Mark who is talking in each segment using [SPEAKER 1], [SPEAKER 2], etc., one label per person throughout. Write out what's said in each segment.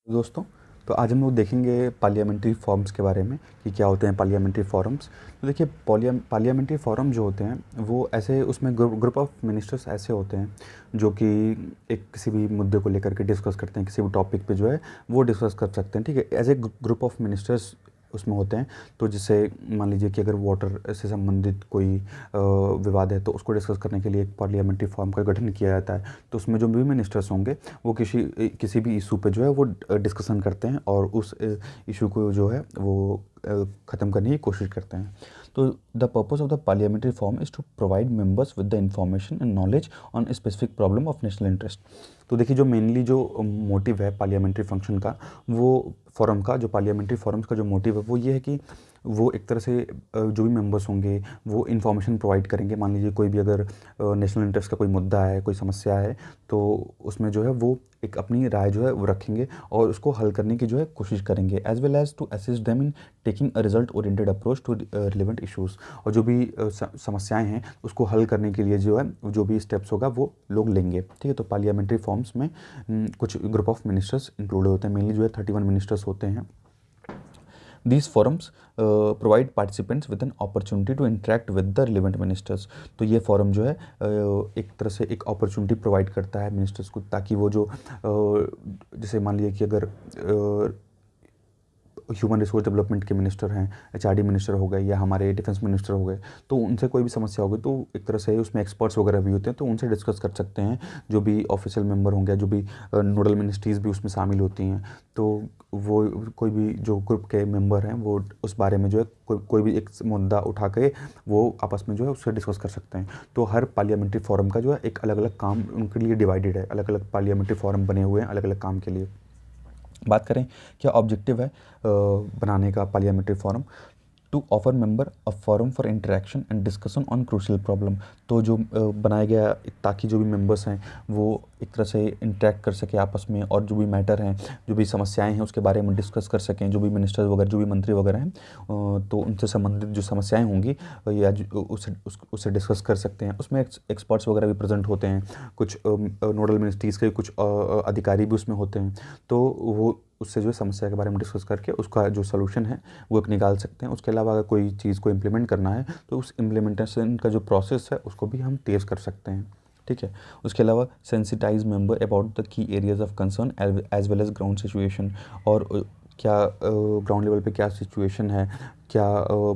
[SPEAKER 1] दोस्तों, तो आज हम लोग देखेंगे पार्लियामेंट्री फॉर्म्स के बारे में कि क्या होते हैं पार्लियामेंट्री फॉरम्स। तो देखिए पार्लियामेंट्री फॉरम जो होते हैं वो ऐसे उसमें ग्रुप ऑफ मिनिस्टर्स ऐसे होते हैं जो कि एक किसी भी मुद्दे को लेकर के डिस्कस करते हैं, किसी भी टॉपिक पे जो है वो डिस्कस कर सकते हैं। ठीक है, as a group of ministers उसमें होते हैं। तो जैसे मान लीजिए कि अगर वाटर से संबंधित कोई विवाद है तो उसको डिस्कस करने के लिए एक पार्लियामेंट्री फॉर्म का गठन किया जाता है। तो उसमें जो भी मिनिस्टर्स होंगे वो किसी भी इशू पे जो है वो डिस्कशन करते हैं और उस इशू को जो है वो ख़त्म करने की कोशिश करते हैं। तो the purpose of the parliamentary form is to provide members with the information and knowledge on specific problem of national interest. तो देखिए जो मेनली जो मोटिव है पार्लियामेंट्री फंक्शन का, वो फोरम का, जो पार्लियामेंट्री फोरम्स का जो मोटिव है वो ये है कि वो एक तरह से जो भी मेंबर्स होंगे वो इन्फॉर्मेशन प्रोवाइड करेंगे। मान लीजिए कोई भी अगर नेशनल इंटरेस्ट का कोई मुद्दा है, कोई समस्या है, तो उसमें जो है वो एक अपनी राय जो है वो रखेंगे और उसको हल करने की जो है कोशिश करेंगे, as well as to assist them in taking a result oriented approach to relevant issues. और जो भी समस्याएं हैं उसको हल करने के लिए जो है जो भी स्टेप्स होगा वो लोग लेंगे। ठीक है, तो पार्लियामेंट्री फॉर्म्स में कुछ ग्रुप ऑफ मिनिस्टर्स इंक्लूड होते हैं, मेनली जो है 31 मिनिस्टर्स होते हैं। These forums provide participants with an opportunity to interact with the relevant ministers। तो ये फोरम जो है एक तरह से एक अपॉर्चुनिटी प्रोवाइड करता है मिनिस्टर्स को, ताकि वो जो जैसे मान लीजिए कि अगर ह्यूमन रिसोर्स डेवलपमेंट के मिनिस्टर हैं, एचआरडी मिनिस्टर हो गए या हमारे डिफेंस मिनिस्टर हो गए, तो उनसे कोई भी समस्या होगी तो एक तरह से उसमें एक्सपर्ट्स वगैरह भी होते हैं, तो उनसे डिस्कस कर सकते हैं। जो भी ऑफिशियल मेंबर होंगे, जो भी नोडल मिनिस्ट्रीज़ भी उसमें शामिल होती हैं, तो वो कोई भी जो ग्रुप के मेंबर हैं वो उस बारे में जो है कोई भी एक मुद्दा उठा के वो आपस में जो है उससे डिस्कस कर सकते हैं। तो हर पार्लियामेंट्री फोरम का जो है एक अलग अलग काम उनके लिए डिवाइडेड है, अलग अलग पार्लियामेंट्री फोरम बने हुए हैं अलग अलग काम के लिए। बात करें क्या ऑब्जेक्टिव है बनाने का parliamentary forum, to offer member a forum for interaction and discussion on crucial problem. तो जो बनाया गया ताकि जो भी मेंबर्स हैं वो एक तरह से इंटरेक्ट कर सके आपस में और जो भी मैटर हैं, जो भी समस्याएं हैं उसके बारे में डिस्कस कर सकें। जो भी मिनिस्टर्स वगैरह, जो भी मंत्री वगैरह हैं, तो उनसे संबंधित जो समस्याएं होंगी या उससे डिस्कस कर सकते हैं। उसमें एक्सपर्ट्स वगैरह भी प्रेजेंट होते हैं, कुछ नोडल मिनिस्ट्रीज़ के कुछ अधिकारी भी उसमें होते हैं, तो वो उससे जो है समस्या के बारे में डिस्कस करके उसका जो सलूशन है वो एक निकाल सकते हैं। उसके अलावा अगर कोई चीज़ को इम्प्लीमेंट करना है तो उस इम्प्लीमेंटेशन का जो प्रोसेस है उसको भी हम तेज़ कर सकते हैं। ठीक है, उसके अलावा sensitize member about the key areas of concern as well as ground situation. और क्या ग्राउंड लेवल पे क्या सिचुएशन है, क्या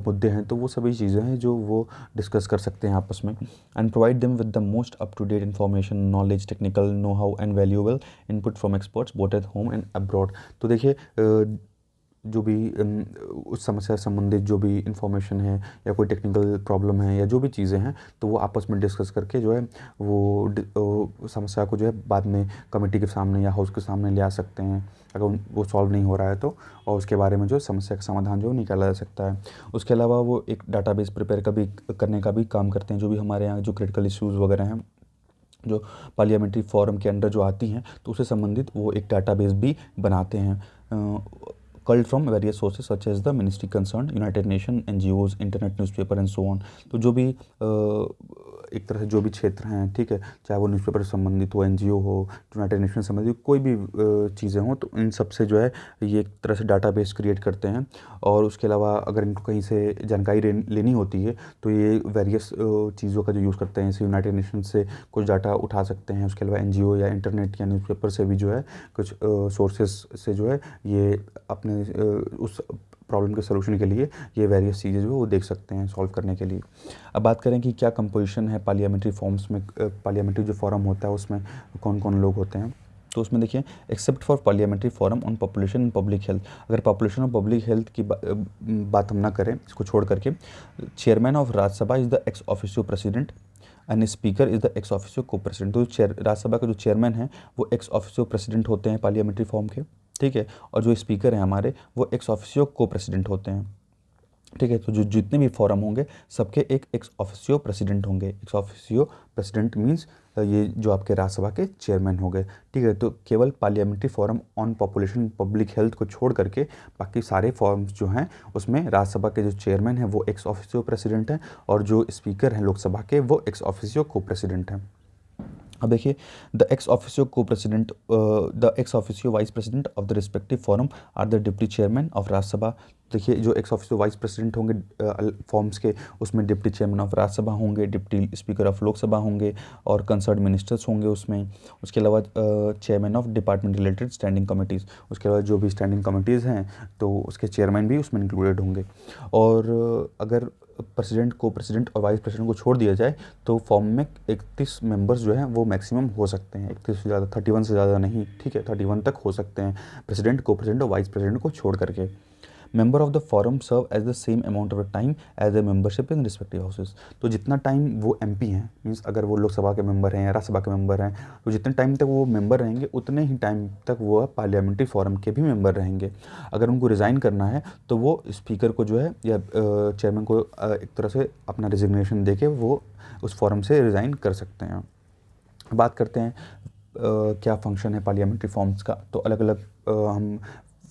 [SPEAKER 1] मुद्दे हैं, तो वो सभी चीज़ें हैं जो वो डिस्कस कर सकते हैं आपस में। And provide them with the most up to date information, knowledge, technical know how and valuable input from experts both at home and abroad. तो देखिए जो भी उस समस्या से संबंधित जो भी इंफॉर्मेशन है या कोई टेक्निकल प्रॉब्लम है या जो भी चीज़ें हैं, तो वो आपस में डिस्कस करके जो है वो समस्या को जो है बाद में कमेटी के सामने या हाउस के सामने ले आ सकते हैं अगर वो सॉल्व नहीं हो रहा है तो, और उसके बारे में जो है समस्या का समाधान जो निकाला जा सकता है। उसके अलावा वो एक डाटाबेस प्रिपेयर करने का भी काम करते हैं। जो भी हमारे यहाँ जो क्रिटिकल इश्यूज़ वगैरह हैं जो पार्लियामेंट्री फोरम के अंडर जो आती हैं, तो उससे संबंधित वो एक डाटाबेस भी बनाते हैं, culled from various sources such as the ministry concern, United Nation, NGOs, internet newspaper and so on. तो जो भी एक तरह से जो भी क्षेत्र हैं, ठीक है, चाहे वो न्यूज़पेपर से संबंधित हो, एनजीओ हो, यूनाइटेड नेशन से संबंधित कोई भी चीज़ें हों, तो इन सब से जो है ये एक तरह से डाटाबेस क्रिएट करते हैं। और उसके अलावा अगर इनको कहीं से जानकारी लेनी होती है तो ये वेरियस चीज़ों का जो यूज़ करते हैं, जैसे यूनाइटेड नेशन से कुछ डाटा उठा सकते हैं। उसके अलावा एनजीओ या इंटरनेट या न्यूज़पेपर से भी जो है कुछ सोर्सेस से जो है ये अपने उस प्रॉब्लम के सलूशन के लिए ये वेरियस चीज़ें जो है वो देख सकते हैं सॉल्व करने के लिए। अब बात करें कि क्या कंपोजिशन है पार्लियामेंट्री फॉर्म्स में, पार्लियामेंट्री जो फॉरम होता है उसमें कौन कौन लोग होते हैं। तो उसमें देखिए, except for parliamentary forum on population and public health, अगर पॉपुलेशन और पब्लिक हेल्थ की बात हम ना करें, इसको छोड़ करके, chairman of Rajya Sabha is the ex officio president and speaker is the ex officio को प्रेसिडेंट। तो राज्यसभा के जो चेयरमैन हैं वो एक्स ऑफिशियो प्रेसिडेंट होते हैं पार्लियामेंट्री फॉर्म के। ठीक है, और जो स्पीकर हैं हमारे वो एक्स ऑफिशियो को प्रेसिडेंट होते हैं। ठीक है, तो जो जितने भी फोरम होंगे सबके एक एक्स ऑफिशियो प्रेसिडेंट होंगे। एक्स ऑफिशियो प्रेसिडेंट मीन्स ये जो आपके राज्यसभा के चेयरमैन हो गए। ठीक है, तो केवल parliamentary forum on population public health को छोड़ करके बाकी सारे फॉरम्स जो हैं उसमें राज्यसभा के जो चेयरमैन हैं वो एक्स ऑफिशियो प्रेसिडेंट हैं और जो स्पीकर हैं लोकसभा के वो एक्स ऑफिशियो को प्रेसिडेंट हैं। अब देखिए, the ex officio vice president of the respective forum are the deputy chairman of Rajya Sabha. देखिए, जो एक्स ऑफिसियो वाइस प्रेसिडेंट होंगे फॉर्म्स के, उसमें डिप्टी चेयरमैन ऑफ राज्यसभा होंगे, डिप्टी स्पीकर ऑफ लोकसभा होंगे और कंसर्न मिनिस्टर्स होंगे उसमें। उसके अलावा chairman of department related standing committees, उसके अलावा जो भी स्टैंडिंग कमिटीज़ हैं तो उसके चेयरमैन भी उसमें इंक्लूडेड होंगे। और अगर प्रेसिडेंट और वाइस प्रेसिडेंट को छोड़ दिया जाए तो फॉर्म में 31 मेंबर्स जो हैं वो मैक्सिमम हो सकते हैं, 31 से ज़्यादा, 31 से ज़्यादा नहीं, ठीक है, 31 तक हो सकते हैं प्रेसिडेंट, को प्रेसिडेंट और वाइस प्रेसिडेंट को छोड़ करके। Member of the forum serve as the same amount of time as a membership in respective houses. तो जितना टाइम वो एमपी हैं, मीन्स अगर वो लोकसभा के मेंबर हैं या राज्यसभा के मेंबर हैं, तो जितने टाइम तक वो मेंबर रहेंगे उतने ही टाइम तक वो पार्लियामेंट्री फोरम के भी मेंबर रहेंगे। अगर उनको रिज़ाइन करना है तो वो स्पीकर को जो है या चेयरमैन को एक तरह से अपना रिजिग्नेशन दे के वो उस फोरम से रिज़ाइन कर सकते हैं। बात करते हैं क्या फंक्शन है पार्लियामेंट्री फॉर्म्स का। तो अलग अलग हम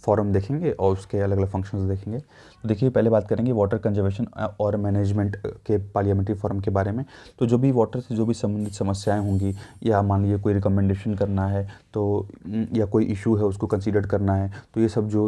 [SPEAKER 1] फॉरम देखेंगे और उसके अलग अलग फंक्शंस देखेंगे। तो देखिए, पहले बात करेंगे वाटर कंजर्वेशन और मैनेजमेंट के पार्लियामेंट्री फॉरम के बारे में। तो जो भी वाटर से जो भी संबंधित समस्याएं होंगी, या मान लीजिए कोई रिकमेंडेशन करना है तो या कोई इशू है उसको कंसीडर करना है, तो ये सब जो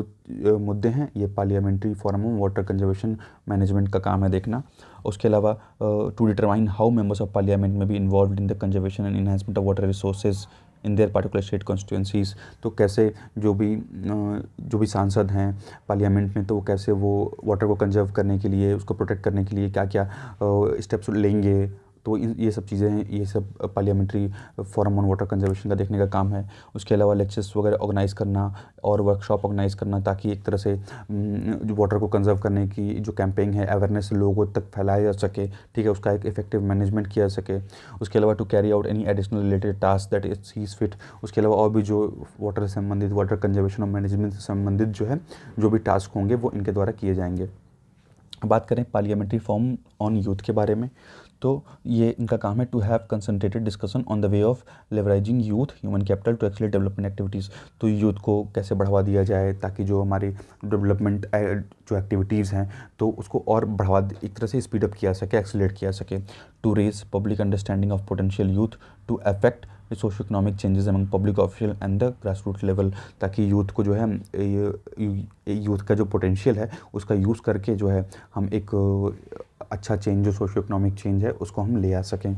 [SPEAKER 1] मुद्दे हैं ये पार्लियामेंट्री फॉरम में वाटर कंजर्वेशन मैनेजमेंट का काम है देखना। उसके अलावा to determine how members of parliament may be involved in the conservation and enhancement of water resources in their particular state constituencies. तो कैसे जो भी सांसद हैं पार्लियामेंट में, तो वो कैसे वो वाटर को कंजर्व करने के लिए, उसको प्रोटेक्ट करने के लिए क्या क्या स्टेप्स लेंगे। तो ये सब चीज़ें हैं, ये सब parliamentary forum on water conservation का देखने का काम है। उसके अलावा लेक्चर्स वगैरह ऑर्गेनाइज़ करना और वर्कशॉप ऑर्गेनाइज़ करना, ताकि एक तरह से जो वाटर को कंजर्व करने की जो कैंपेनिंग है, अवेयरनेस लोगों तक फैलाया जा सके, ठीक है, उसका एक इफेक्टिव मैनेजमेंट किया जा सके। उसके अलावा to carry out any additional related task that is sees fit. उसके अलावा और भी जो वाटर से संबंधित, वाटर कंजर्वेशन और मैनेजमेंट से संबंधित जो है जो भी टास्क होंगे वो इनके द्वारा किए जाएंगे। बात करें पार्लियामेंट्री फॉर्म ऑन यूथ के बारे में, तो ये इनका काम है to have concentrated discussion on the way of leveraging youth human capital to accelerate development activities. तो यूथ को कैसे बढ़ावा दिया जाए ताकि जो हमारी डेवलपमेंट जो एक्टिविटीज़ हैं तो उसको और बढ़ावा एक तरह से स्पीड अप किया सके, एक्सीलरेट किया सके। To raise public understanding of potential youth to affect socio economic changes among public official and the grass root level, ताकि यूथ को जो है यूथ का जो पोटेंशियल है उसका यूज़ करके जो है हम एक अच्छा चेंज, जो सोशो इकोनॉमिक चेंज है उसको हम ले आ सकें।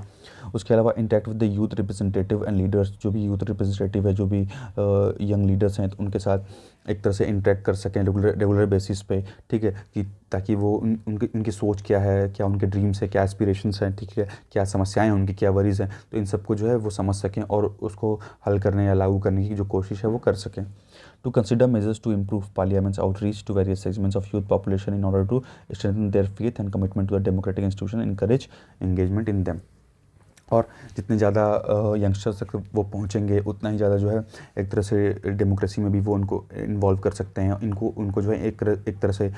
[SPEAKER 1] उसके अलावा interact with the youth representative and leaders, जो भी यूथ रिप्रेजेंटेटिव है, जो भी यंग लीडर्स हैं, तो उनके साथ एक तरह से इंटरेक्ट कर सकें रेगुलर बेसिस पे, ठीक है, कि ताकि वो उनकी सोच क्या है, क्या उनके ड्रीम्स है, क्या एस्पिरेशंस हैं, ठीक है, क्या समस्याएं हैं उनकी, क्या वरीज हैं, तो इन सबको जो है वो समझ सकें और उसको हल करने या लागू करने की जो कोशिश है वो कर सकें। To consider measures to improve Parliament's outreach to various segments of youth population in order to strengthen their faith and commitment to the democratic institution and encourage engagement in them। और जितने ज़्यादा यंगस्टर्स तक वो पहुँचेंगे उतना ही ज़्यादा जो है एक तरह से डेमोक्रेसी में भी वो उनको इन्वॉल्व कर सकते हैं। उनको जो है एक तरह से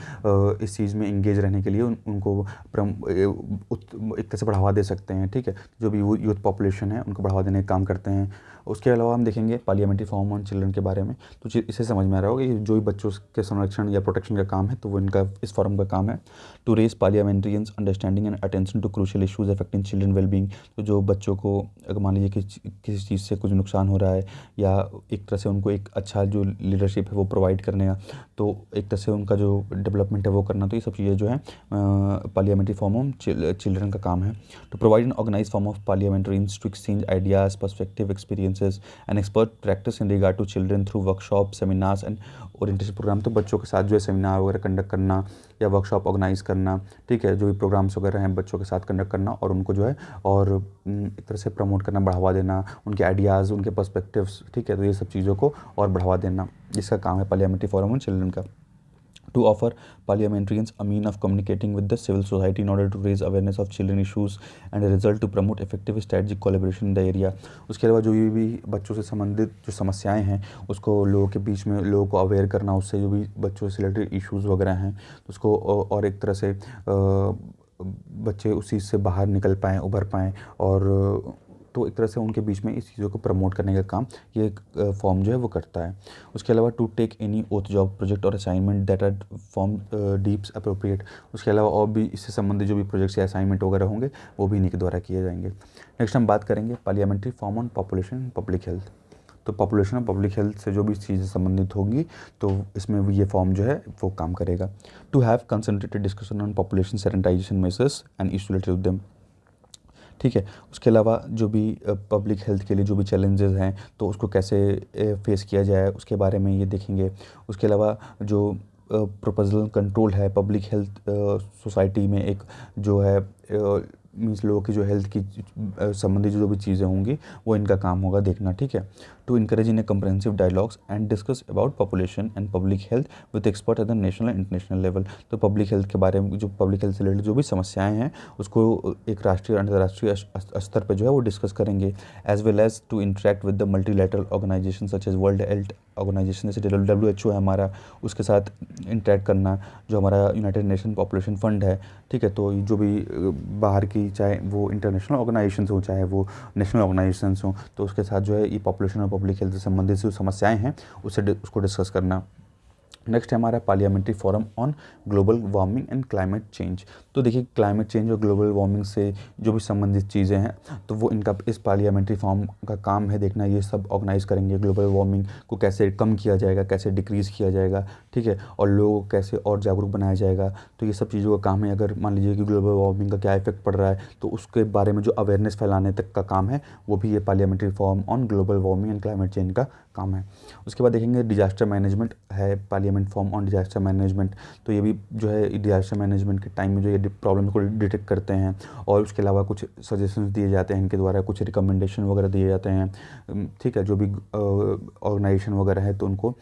[SPEAKER 1] इस चीज़ में इंगेज रहने के लिए उनको एक तरह से बढ़ावा दे सकते हैं, ठीक है, जो भी यूथ पॉपुलेशन है उनको बढ़ावा देने का काम करते हैं। उसके अलावा हम देखेंगे पार्लियामेंट्री फॉर्म ऑन चिल्ड्रन के बारे में। तो इसे समझ में आ रहा होगा कि जो भी बच्चों के संरक्षण या प्रोटेक्शन का काम है तो वो इनका इस फॉर्म का काम है। To raise parliamentarians understanding and attention to crucial issues affecting children wellbeing. तो जो बच्चों को अगर मान लीजिए किसी चीज़ से कुछ नुकसान हो रहा है या एक तरह से उनको एक अच्छा जो लीडरशिप है वो प्रोवाइड करने का, तो एक तरह से उनका जो डेवलपमेंट है वो करना, तो ये सब चीज़ें जो है पार्लियामेंट्री फॉर्म ऑफ चिल्ड्रन का काम है। To provide an organise forum of parliamentarians to exchange ideas, perspective, experiences and expert practice in regard to children through workshop, seminars and orientation programme. तो बच्चों के साथ जो है सेमिनार वगैरह कंडक्ट करना या वर्कशॉप ऑर्गेनाइज़ करना, ठीक है, जो भी प्रोग्राम्स वगैरह हैं बच्चों के साथ कंडक्ट करना और उनको जो है और एक तरह से प्रमोट करना, बढ़ावा देना, उनके आइडियाज़, उनके पर्सपेक्टिव्स, ठीक है, तो ये सब चीज़ों को और बढ़ावा देना, जिसका काम है पार्लियामेंट्री फोरम ऑन चिल्ड्रन का। To offer parliamentarians a mean of communicating with the civil society in order to raise awareness of children issues and a result to promote effective strategic collaboration in the area। उसके अलावा जो भी बच्चों से संबंधित जो समस्याएं हैं उसको लोगों के बीच में लोगों को अवेयर करना, उससे जो भी बच्चों से रिलेटेड इश्यूज़ वगैरह हैं तो उसको और एक तरह से बच्चे उस चीज़ से बाहर निकल पाएँ, उभर पाएँ और तो एक तरह से उनके बीच में इस चीज़ों को प्रमोट करने का काम ये फॉर्म जो है वो करता है। उसके अलावा to take any other job project और assignment that are forum deems appropriate. उसके अलावा और भी इससे संबंधित जो भी प्रोजेक्ट्स या असाइनमेंट वगैरह होंगे वो भी इन्हीं के द्वारा किए जाएंगे। नेक्स्ट हम बात करेंगे parliamentary form on population and public health. तो पॉपुलेशन और पब्लिक हेल्थ से जो भी चीज़ें संबंधित होंगी तो इसमें भी ये फॉर्म जो है वो काम करेगा। To have concentrated discussion on population sanitization measures and issue related with them. ठीक है, उसके अलावा जो भी पब्लिक हेल्थ के लिए जो भी चैलेंजेस हैं तो उसको कैसे फेस किया जाए उसके बारे में ये देखेंगे। उसके अलावा जो प्रोपोजल कंट्रोल है पब्लिक हेल्थ सोसाइटी में एक जो है मीन्स लोगों की जो हेल्थ की संबंधित जो भी चीज़ें होंगी वो इनका काम होगा देखना। ठीक है, to encourage in a comprehensive dialogues and discuss about population and public health with expert at the national and international level. तो पब्लिक हेल्थ के बारे में जो पब्लिक हेल्थ से रिलेटेड जो भी समस्याएं हैं उसको एक राष्ट्रीय और अंतर्राष्ट्रीय स्तर पर जो है वो डिस्कस करेंगे। As well as to interact with the multilateral organization such as world health organization जैसे WHO है हमारा, उसके साथ इंटरेक्ट करना। जो हमारा यूनाइटेड नेशन पॉपुलेशन फंड है, ठीक है, तो जो भी बाहर की चाहे वो इंटरनेशनल ऑर्गेनाइजेशंस हो चाहे वो नेशनल ऑर्गेनाइजेशंस हों तो उसके साथ जो है ये पॉपुलेशन और पब्लिक हेल्थ से संबंधित जो समस्याएं हैं उसको डिस्कस करना। नेक्स्ट है हमारा parliamentary forum on global warming and climate change. तो देखिए क्लाइमेट चेंज और ग्लोबल वार्मिंग से जो भी संबंधित चीज़ें हैं तो वो इनका इस पार्लियामेंट्री फॉर्म का काम है देखना। ये सब ऑर्गेनाइज करेंगे ग्लोबल वार्मिंग को कैसे कम किया जाएगा, कैसे डिक्रीज़ किया जाएगा, ठीक है, और लोगों को कैसे और जागरूक बनाया जाएगा। तो ये सब चीज़ों का काम है। अगर मान लीजिए कि ग्लोबल वार्मिंग का क्या इफेक्ट पड़ रहा है तो उसके बारे में जो अवेयरनेस फैलाने तक का काम है वो भी ये parliamentary form on global warming and climate change का काम है। उसके बाद देखेंगे डिजास्टर मैनेजमेंट है, parliament form on disaster management. तो ये भी जो है डिजास्टर मैनेजमेंट के टाइम में जो ये प्रॉब्लम को डिटेक्ट करते हैं और उसके अलावा कुछ सजेशंस दिए जाते हैं इनके द्वारा, कुछ रिकमेंडेशन वगैरह दिए जाते हैं। ठीक है, जो भी ऑर्गेनाइजेशन वगैरह है तो उनको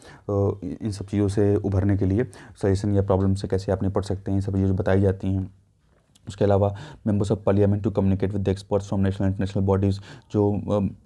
[SPEAKER 1] इन सब चीज़ों से उभरने के लिए सजेशन या प्रॉब्लम से कैसे आप निपट सकते हैं, ये सब चीज़ें बताई जाती हैं। उसके अलावा members of parliament to communicate with the experts from national international bodies. जो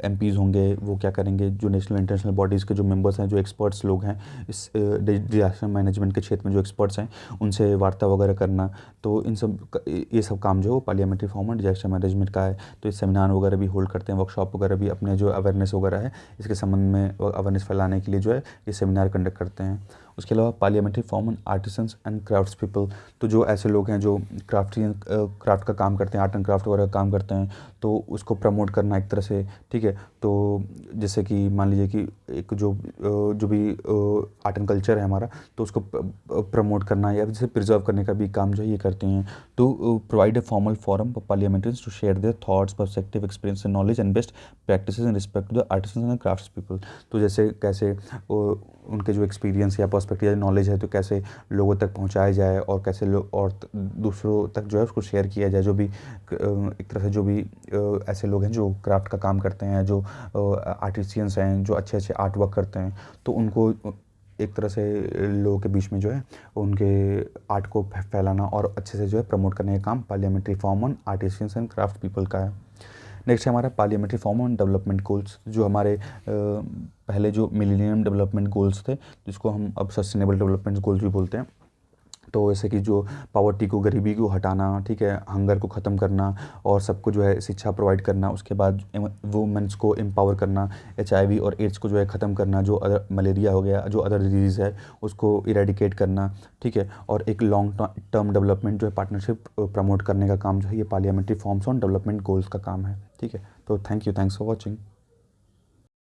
[SPEAKER 1] MPs होंगे वो क्या करेंगे, जो नेशनल इंटरनेशनल बॉडीज़ के जो मेंबर्स हैं, जो एक्सपर्ट्स लोग हैं इस डिजास्टर मैनेजमेंट के क्षेत्र में जो एक्सपर्ट्स हैं उनसे वार्ता वगैरह करना। तो इन सब ये सब काम जो parliamentary form on disaster management का है। तो ये सेमिनार वगैरह भी होल्ड करते हैं, वर्कशॉप वगैरह भी अपने जो अवेयरनेस वगैरह है इसके संबंध में अवेयरनेस फैलाने के लिए जो है ये सेमिनार कंडक्ट करते हैं। उसके अलावा parliamentary form on artisans and crafts people. तो जो ऐसे लोग हैं जो क्राफ्ट का काम करते हैं, आर्ट एंड क्राफ्ट वगैरह का काम करते हैं तो उसको प्रमोट करना एक तरह से। ठीक है, तो जैसे कि मान लीजिए कि एक जो भी आर्ट एंड कल्चर है हमारा तो उसको प्रमोट करना या जैसे प्रिजर्व करने का भी काम जो है ये करते हैं। तो provide a formal forum for parliamentarians to share their thoughts, perspective, experience and knowledge and best practices in respect to the artisans and crafts people. तो जैसे कैसे उनके जो एक्सपीरियंस या पर्सपेक्टिव या नॉलेज है तो कैसे लोगों तक पहुंचाया जाए और कैसे लोग और दूसरों तक जो है उसको शेयर किया जाए। जो भी एक तरह से जो भी ऐसे लोग हैं जो क्राफ्ट का काम करते हैं, जो आर्टिसियंस हैं, जो अच्छे अच्छे आर्ट वर्क करते हैं तो उनको एक तरह से लोगों के बीच में जो है उनके आर्ट को फैलाना और अच्छे से जो है प्रमोट करने का काम parliamentary form on artisans and craft people का है। नेक्स्ट है हमारा parliamentary form on development goals. जो हमारे पहले जो मिलेनियम डेवलपमेंट गोल्स थे जिसको हम अब सस्टेनेबल डेवलपमेंट गोल्स भी बोलते हैं। तो जैसे कि जो पावर्टी को, गरीबी को हटाना, ठीक है, हंगर को ख़त्म करना और सबको जो है शिक्षा प्रोवाइड करना। उसके बाद वुमेंस को एम्पावर करना, HIV और एड्स को जो है ख़त्म करना, जो अदर मलेरिया हो गया, जो अदर डिजीज़ है उसको इरेडिकेट करना, ठीक है, और एक लॉन्ग टर्म डेवलपमेंट जो है पार्टनरशिप प्रमोट करने का काम जो है ये parliamentary forms on development goals का काम है। ठीक है, तो थैंक्स फॉर वॉचिंग।